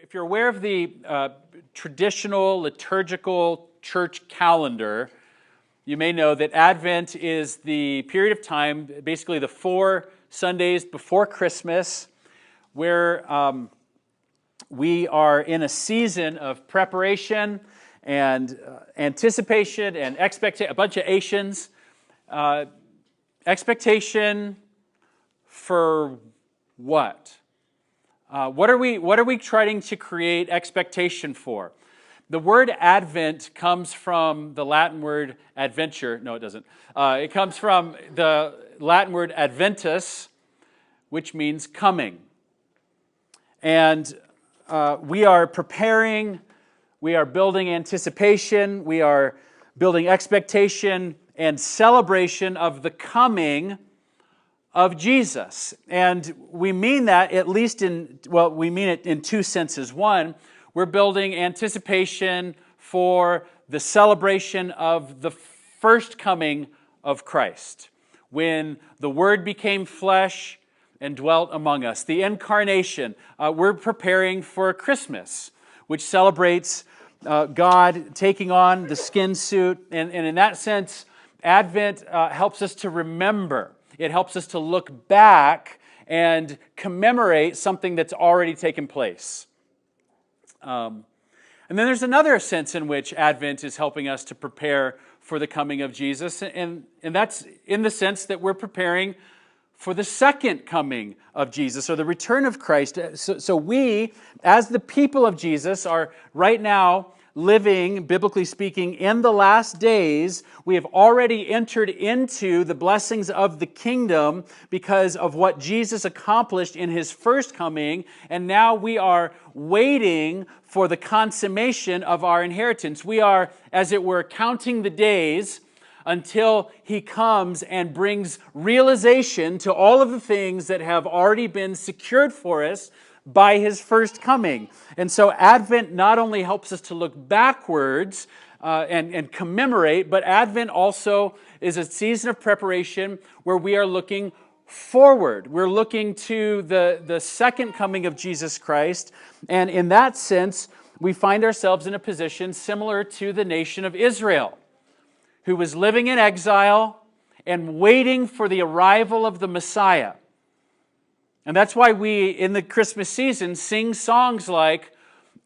If you're aware of the traditional liturgical church calendar, you may know that Advent is the period of time, basically the 4 Sundays before Christmas, where we are in a season of preparation and anticipation and expectation, a bunch of Asians. Expectation for what? What are we trying to create expectation for? The word Advent comes from the Latin word adventure. No, it doesn't. It comes from the Latin word adventus, which means coming. And we are preparing, we are building anticipation, we are building expectation and celebration of the coming of Jesus. And we mean that at least we mean it in 2 senses. One, we're building anticipation for the celebration of the first coming of Christ, when the Word became flesh and dwelt among us. The incarnation. We're preparing for Christmas, which celebrates God taking on the skin suit. And in that sense, Advent helps us to remember. It helps us to look back and commemorate something that's already taken place. And then there's another sense in which Advent is helping us to prepare for the coming of Jesus, and that's in the sense that we're preparing for the second coming of Jesus, or the return of Christ. So we, as the people of Jesus, are right now living, biblically speaking, in the last days. We have already entered into the blessings of the kingdom because of what Jesus accomplished in His first coming, and now we are waiting for the consummation of our inheritance. We are, as it were, counting the days until He comes and brings realization to all of the things that have already been secured for us by His first coming. And so Advent not only helps us to look backwards and commemorate, but Advent also is a season of preparation where we are looking forward. We're looking to the second coming of Jesus Christ. And in that sense, we find ourselves in a position similar to the nation of Israel, who was living in exile and waiting for the arrival of the Messiah. And that's why we, in the Christmas season, sing songs like,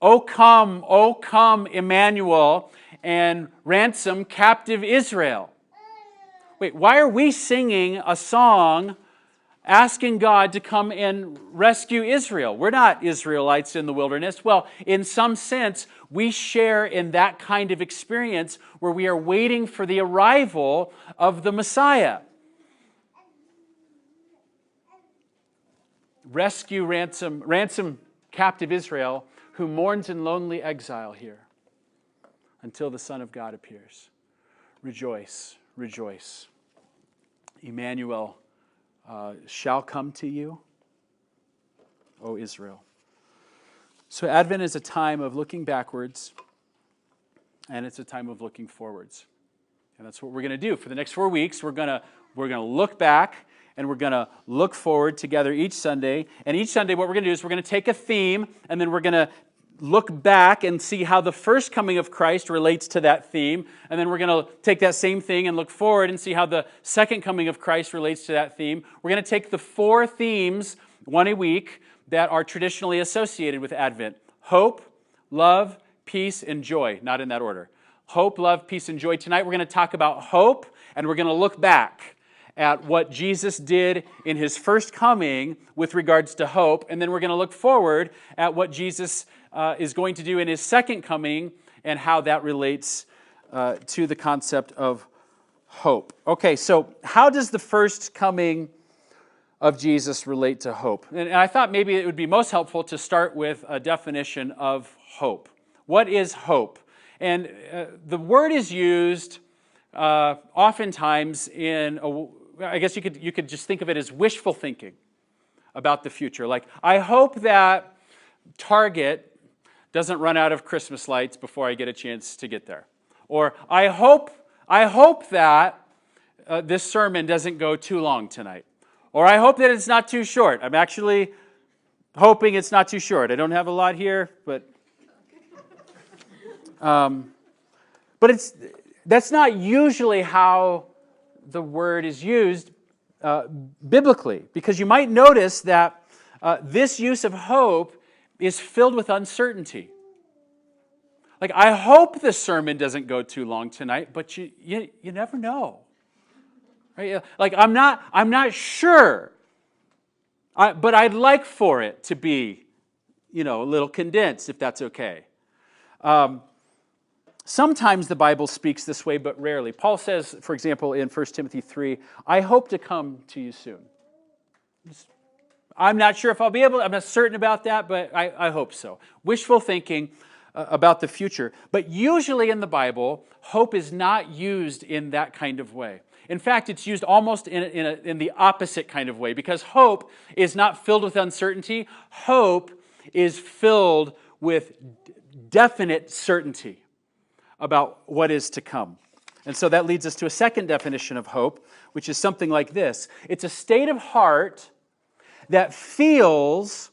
O come, Emmanuel, and ransom captive Israel. Wait, why are we singing a song asking God to come and rescue Israel? We're not Israelites in the wilderness. Well, in some sense, we share in that kind of experience where we are waiting for the arrival of the Messiah. Rescue, ransom captive Israel, who mourns in lonely exile here until the Son of God appears. Rejoice, rejoice. Emmanuel shall come to you, O Israel. So Advent is a time of looking backwards, and it's a time of looking forwards. And that's what we're going to do. For the next 4 weeks, we're going to look back, and we're going to look forward together each Sunday. And each Sunday, what we're going to do is we're going to take a theme, and then we're going to look back and see how the first coming of Christ relates to that theme. And then we're going to take that same thing and look forward and see how the second coming of Christ relates to that theme. We're going to take the 4 themes, one a week, that are traditionally associated with Advent: hope, love, peace, and joy. Not in that order. Hope, love, peace, and joy. Tonight we're going to talk about hope, and we're going to look back at what Jesus did in His first coming with regards to hope. And then we're going to look forward at what Jesus is going to do in His second coming and how that relates to the concept of hope. Okay, so how does the first coming of Jesus relate to hope? And I thought maybe it would be most helpful to start with a definition of hope. What is hope? And the word is used oftentimes I guess you could just think of it as wishful thinking about the future. Like, I hope that Target doesn't run out of Christmas lights before I get a chance to get there. Or I hope that this sermon doesn't go too long tonight. Or I hope that it's not too short. I'm actually hoping it's not too short. I don't have a lot here, but that's not usually how the word is used biblically, because you might notice that this use of hope is filled with uncertainty. Like, I hope the sermon doesn't go too long tonight, but you never know. Right? Like, I'm not sure, but I'd like for it to be, a little condensed, if that's okay. Sometimes the Bible speaks this way, but rarely. Paul says, for example, in 1 Timothy 3, I hope to come to you soon. I'm not sure if I'll be able to, I'm not certain about that, but I hope so. Wishful thinking about the future. But usually in the Bible, hope is not used in that kind of way. In fact, it's used almost in the opposite kind of way, because hope is not filled with uncertainty. Hope is filled with definite certainty about what is to come. And so that leads us to a second definition of hope, which is something like this. It's a state of heart that feels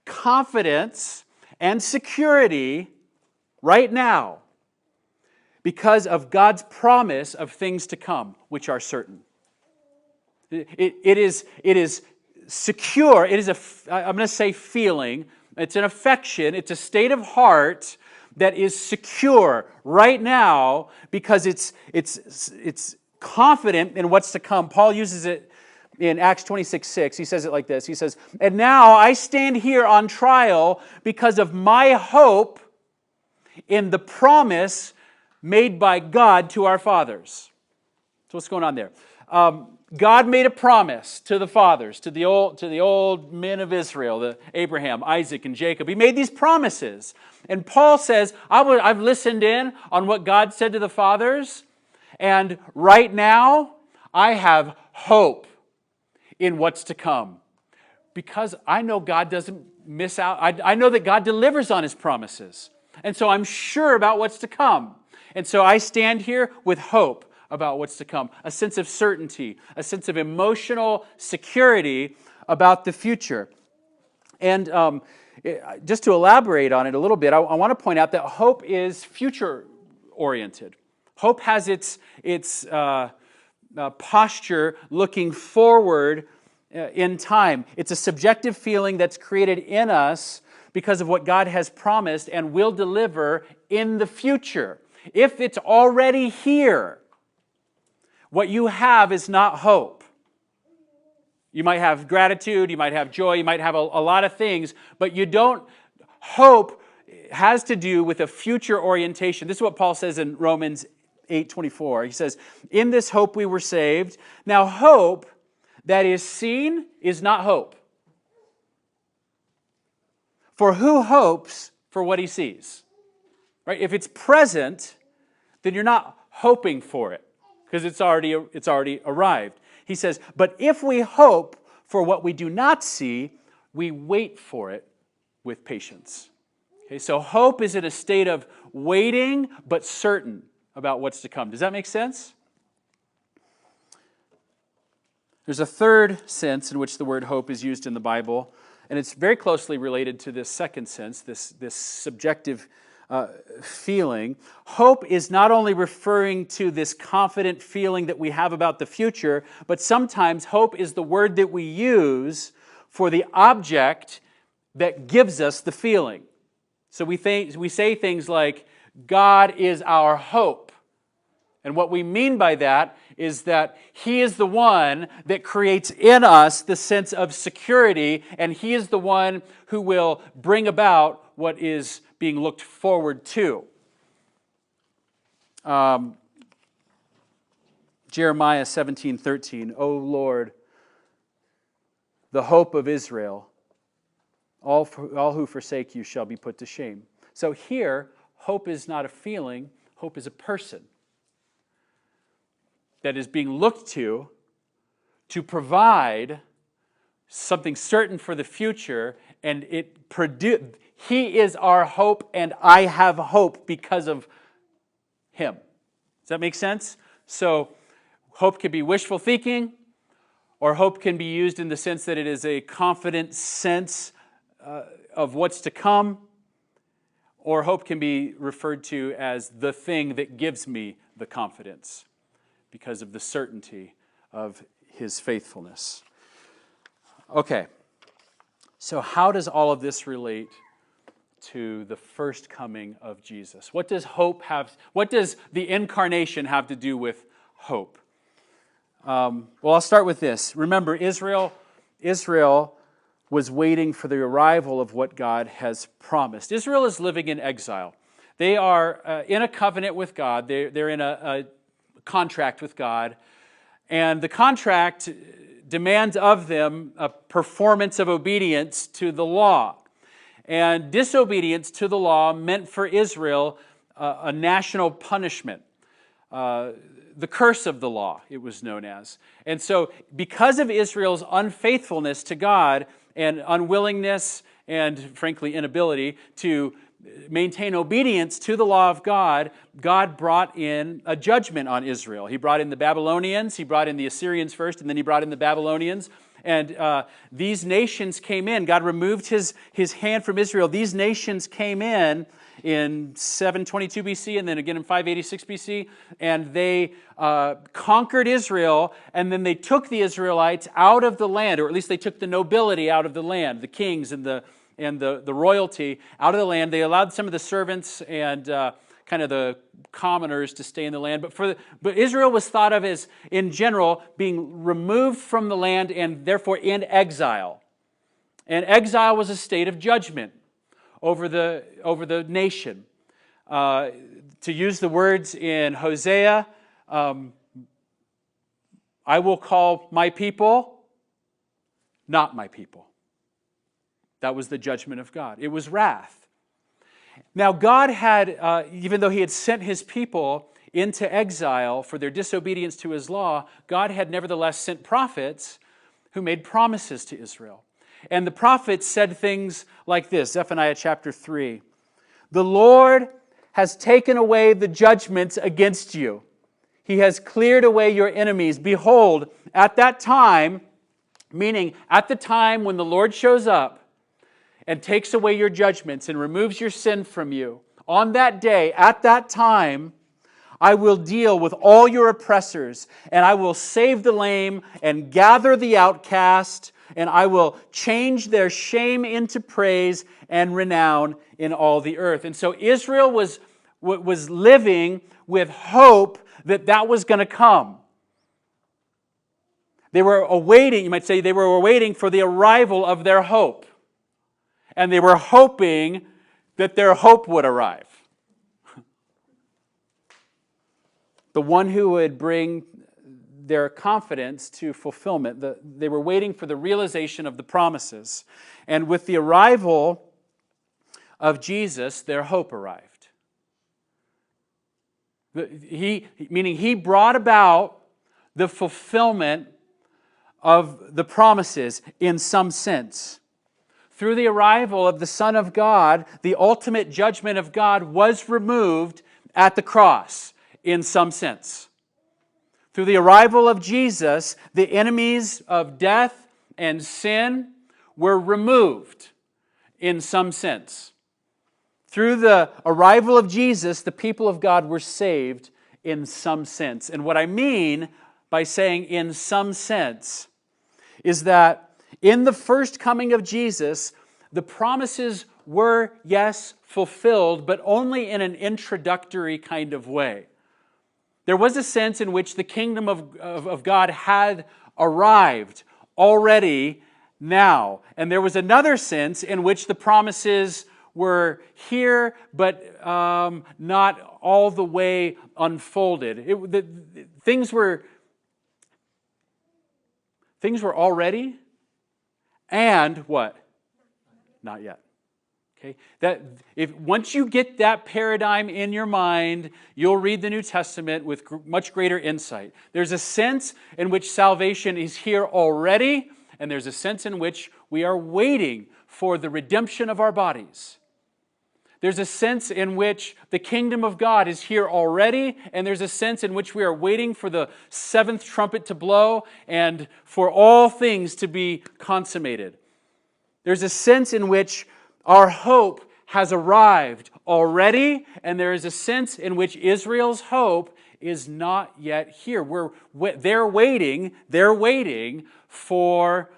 confidence and security right now because of God's promise of things to come, which are certain. It is secure. It is I'm going to say feeling. It's an affection. It's a state of heart that is secure right now because it's confident in what's to come. Paul uses it in Acts 26:6. He says it like this. He says, "And now I stand here on trial because of my hope in the promise made by God to our fathers." So what's going on there? God made a promise to the fathers, to the old men of Israel, Abraham, Isaac, and Jacob. He made these promises. And Paul says, I've listened in on what God said to the fathers, and right now I have hope in what's to come. Because I know God doesn't miss out. I know that God delivers on His promises. And so I'm sure about what's to come. And so I stand here with hope about what's to come, a sense of certainty, a sense of emotional security about the future. And just to elaborate on it a little bit, I want to point out that hope is future-oriented. Hope has its posture looking forward in time. It's a subjective feeling that's created in us because of what God has promised and will deliver in the future. If it's already here, what you have is not hope. You might have gratitude, you might have joy, you might have a lot of things, but you don't. Hope has to do with a future orientation. This is what Paul says in Romans 8:24. He says, "In this hope we were saved." Now hope that is seen is not hope. For who hopes for what he sees? Right? If it's present, then you're not hoping for it because it's already arrived. He says, "But if we hope for what we do not see, we wait for it with patience." Okay, so hope is in a state of waiting but certain about what's to come. Does that make sense? There's a third sense in which the word hope is used in the Bible, and it's very closely related to this second sense, this subjective feeling. Hope is not only referring to this confident feeling that we have about the future, but sometimes hope is the word that we use for the object that gives us the feeling. So we say things like, God is our hope. And what we mean by that is that He is the one that creates in us the sense of security, and He is the one who will bring about what is being looked forward to. Jeremiah 17:13, "O Lord, the hope of Israel, all who forsake you shall be put to shame." So here, hope is not a feeling, hope is a person that is being looked to provide something certain for the future, and He is our hope, and I have hope because of Him. Does that make sense? So hope can be wishful thinking, or hope can be used in the sense that it is a confident sense of what's to come, or hope can be referred to as the thing that gives me the confidence because of the certainty of His faithfulness. Okay, so how does all of this relate to the first coming of Jesus? What does the incarnation have to do with hope? Well, I'll start with this. Remember, Israel was waiting for the arrival of what God has promised. Israel is living in exile. They are in a covenant with God. They're in a contract with God. And the contract demands of them a performance of obedience to the law. And disobedience to the law meant for Israel a national punishment. The curse of the law, it was known as. And so because of Israel's unfaithfulness to God and unwillingness and, frankly, inability to maintain obedience to the law of God, God brought in a judgment on Israel. He brought in the Babylonians, He brought in the Assyrians first, and then He brought in the Babylonians. And these nations came in. God removed His hand from Israel. These nations came in 722 BC and then again in 586 BC, and they conquered Israel, and then they took the Israelites out of the land, or at least they took the nobility out of the land, the kings and the royalty out of the land. They allowed some of the servants and kind of the commoners to stay in the land. But Israel was thought of as, in general, being removed from the land and therefore in exile. And exile was a state of judgment over the nation. To use the words in Hosea, I will call my people not my people. That was the judgment of God. It was wrath. Now God had, even though He had sent His people into exile for their disobedience to His law, God had nevertheless sent prophets who made promises to Israel. And the prophets said things like this, Zephaniah chapter 3. The Lord has taken away the judgments against you. He has cleared away your enemies. Behold, at that time, meaning at the time when the Lord shows up and takes away your judgments and removes your sin from you, on that day, at that time, I will deal with all your oppressors, and I will save the lame and gather the outcast, and I will change their shame into praise and renown in all the earth. And so Israel was living with hope that was going to come. They were awaiting, you might say, they were awaiting for the arrival of their hope. And they were hoping that their hope would arrive. The one who would bring their confidence to fulfillment. They were waiting for the realization of the promises. And with the arrival of Jesus, their hope arrived. Meaning He brought about the fulfillment of the promises in some sense. Through the arrival of the Son of God, the ultimate judgment of God was removed at the cross in some sense. Through the arrival of Jesus, the enemies of death and sin were removed in some sense. Through the arrival of Jesus, the people of God were saved in some sense. And what I mean by saying in some sense is that in the first coming of Jesus, the promises were, yes, fulfilled, but only in an introductory kind of way. There was a sense in which the kingdom of God had arrived already now. And there was another sense in which the promises were here, but not all the way unfolded. Things were already, and what? Not yet. Okay? Once you get that paradigm in your mind, you'll read the New Testament with much greater insight. There's a sense in which salvation is here already, and there's a sense in which we are waiting for the redemption of our bodies. There's a sense in which the kingdom of God is here already, and there's a sense in which we are waiting for the seventh trumpet to blow and for all things to be consummated. There's a sense in which our hope has arrived already, and there is a sense in which Israel's hope is not yet here. They're waiting for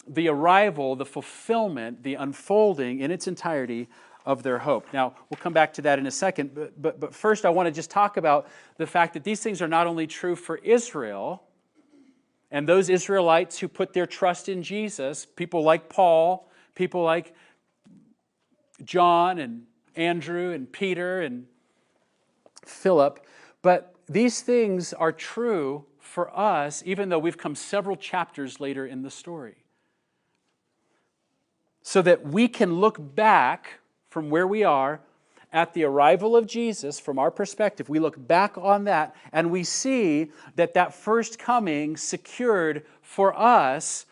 the arrival, the fulfillment, the unfolding in its entirety of their hope. Now, we'll come back to that in a second, but first I want to just talk about the fact that these things are not only true for Israel and those Israelites who put their trust in Jesus, people like Paul, people like John and Andrew and Peter and Philip, but these things are true for us, even though we've come several chapters later in the story. So that we can look back from where we are at the arrival of Jesus, from our perspective, we look back on that and we see that that first coming secured for us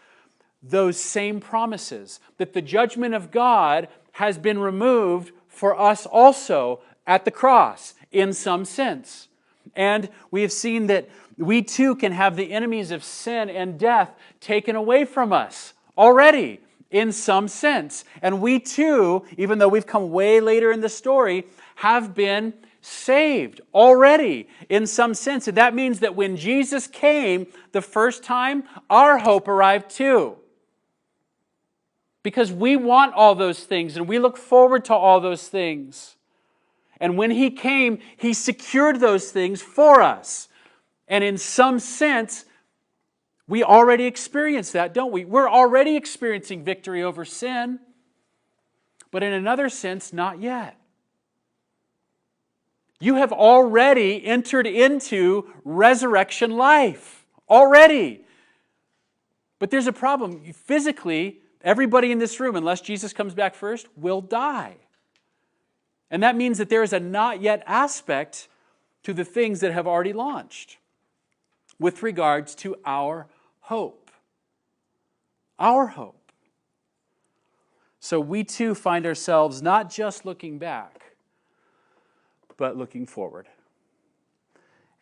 those same promises, that the judgment of God has been removed for us also at the cross in some sense. And we have seen that we too can have the enemies of sin and death taken away from us already in some sense. And we too, even though we've come way later in the story, have been saved already in some sense. And that means that when Jesus came the first time, our hope arrived too. Because we want all those things and we look forward to all those things. And when He came, He secured those things for us. And in some sense, we already experience that, don't we? We're already experiencing victory over sin. But in another sense, not yet. You have already entered into resurrection life. Already. But there's a problem. Physically, everybody in this room, unless Jesus comes back first, will die. And that means that there is a not yet aspect to the things that have already launched with regards to our hope. Our hope. So we too find ourselves not just looking back, but looking forward.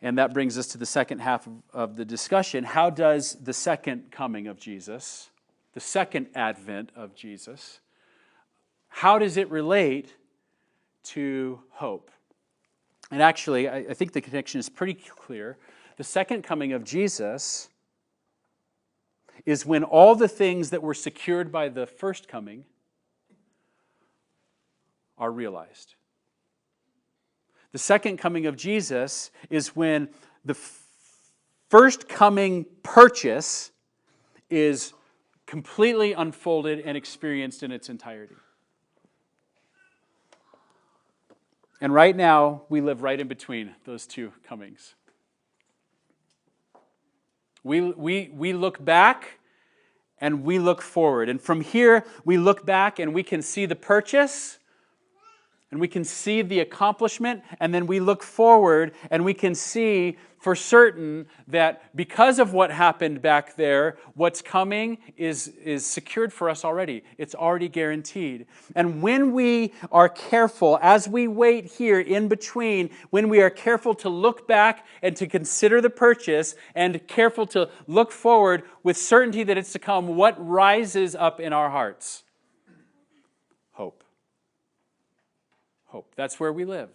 And that brings us to the second half of the discussion. How does the second coming of Jesus, the second advent of Jesus, how does it relate to hope? And actually, I think the connection is pretty clear. The second coming of Jesus is when all the things that were secured by the first coming are realized. The second coming of Jesus is when the first coming purchase is completely unfolded and experienced in its entirety. And right now, we live right in between those two comings. We look back and we look forward. And from here, we look back and we can see the purchase and we can see the accomplishment, and then we look forward and we can see for certain that because of what happened back there, what's coming is secured for us already. It's already guaranteed. And when we are careful, as we wait here in between, when we are careful to look back and to consider the purchase and careful to look forward with certainty that it's to come, what rises up in our hearts? Hope. Hope. That's where we live.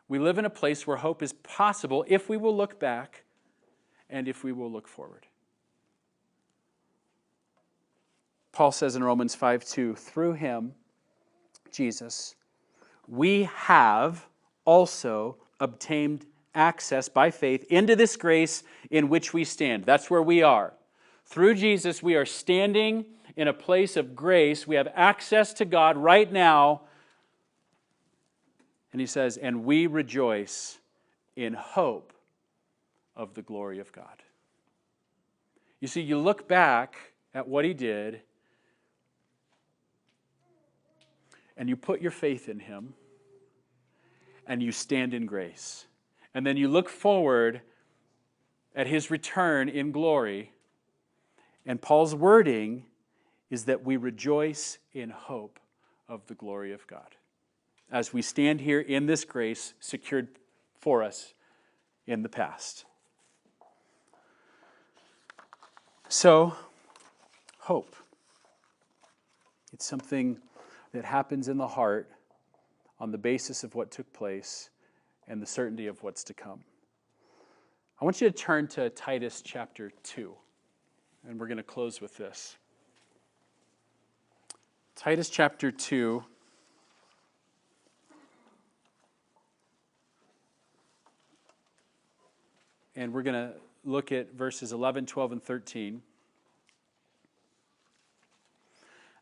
We live in a place where hope is possible if we will look back and if we will look forward. Paul says in Romans 5:2, through Him, Jesus, we have also obtained access by faith into this grace in which we stand. That's where we are. Through Jesus, we are standing in a place of grace. We have access to God right now. And he says, and we rejoice in hope of the glory of God. You see, you look back at what He did, and you put your faith in Him, and you stand in grace. And then you look forward at His return in glory, and Paul's wording is that we rejoice in hope of the glory of God, as we stand here in this grace secured for us in the past. So, hope. It's something that happens in the heart on the basis of what took place and the certainty of what's to come. I want you to turn to Titus chapter 2, and we're going to close with this. Titus chapter 2. And we're going to look at verses 11, 12, and 13.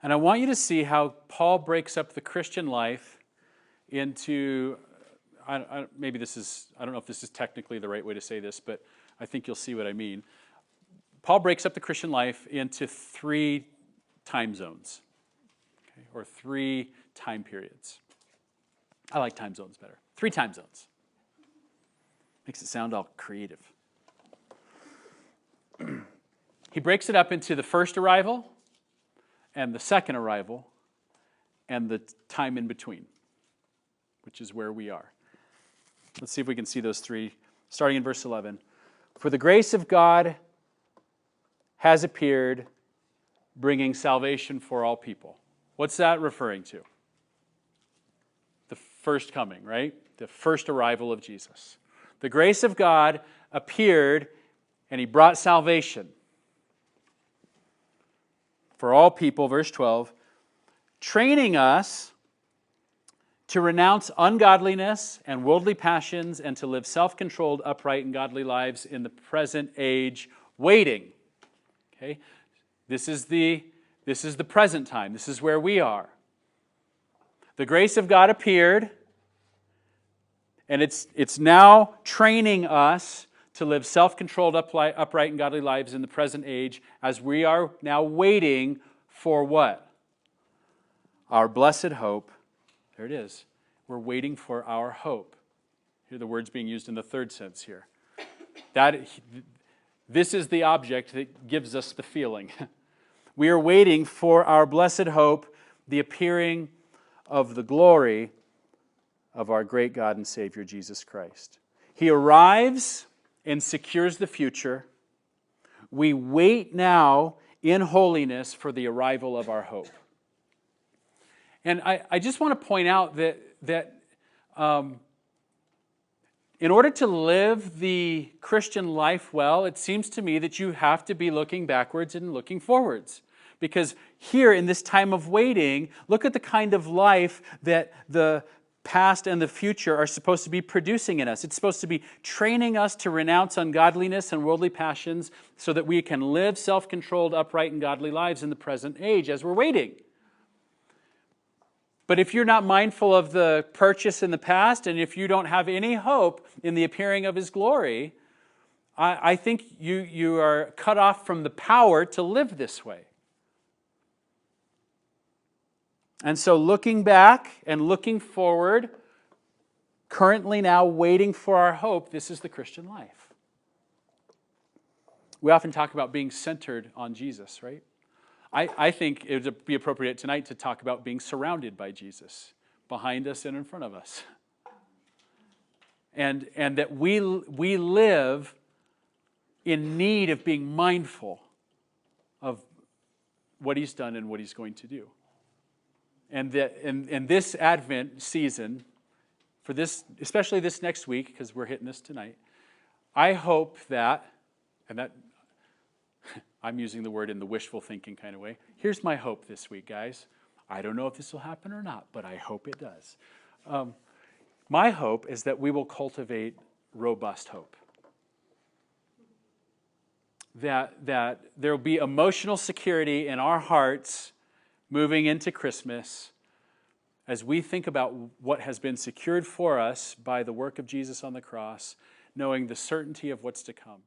And I want you to see how Paul breaks up the Christian life into, I don't know if this is technically the right way to say this, but I think you'll see what I mean. Paul breaks up the Christian life into 3 time zones, okay, or 3 time periods. I like time zones better. 3 time zones. Makes it sound all creative. He breaks it up into the first arrival and the second arrival and the time in between, which is where we are. Let's see if we can see those 3, starting in verse 11. For the grace of God has appeared, bringing salvation for all people. What's that referring to? The first coming, right? The first arrival of Jesus. The grace of God appeared, and he brought salvation for all people, verse 12, training us to renounce ungodliness and worldly passions and to live self-controlled, upright, and godly lives in the present age, waiting. Okay? This is the present time. This is where we are. The grace of God appeared, and it's now training us to live self-controlled, upright, and godly lives in the present age as we are now waiting for what? Our blessed hope. There it is. We're waiting for our hope. Here the word's being used in the third sense here. This is the object that gives us the feeling. We are waiting for our blessed hope, the appearing of the glory of our great God and Savior, Jesus Christ. He arrives and secures the future. We wait now in holiness for the arrival of our hope. And I just want to point out that in order to live the Christian life well, it seems to me that you have to be looking backwards and looking forwards. Because here in this time of waiting, look at the kind of life that the past and the future are supposed to be producing in us. It's supposed to be training us to renounce ungodliness and worldly passions so that we can live self-controlled, upright, and godly lives in the present age as we're waiting. But if you're not mindful of the purchase in the past, and if you don't have any hope in the appearing of His glory, I think you are cut off from the power to live this way. And so looking back and looking forward, currently now waiting for our hope, this is the Christian life. We often talk about being centered on Jesus, right? I think it would be appropriate tonight to talk about being surrounded by Jesus, behind us and in front of us. And that we live in need of being mindful of what He's done and what He's going to do. And that in this Advent season, for this, especially this next week, because we're hitting this tonight, I hope that, and that I'm using the word in the wishful thinking kind of way. Here's my hope this week, guys. I don't know if this will happen or not, but I hope it does. My hope is that we will cultivate robust hope. That there will be emotional security in our hearts moving into Christmas as we think about what has been secured for us by the work of Jesus on the cross, knowing the certainty of what's to come.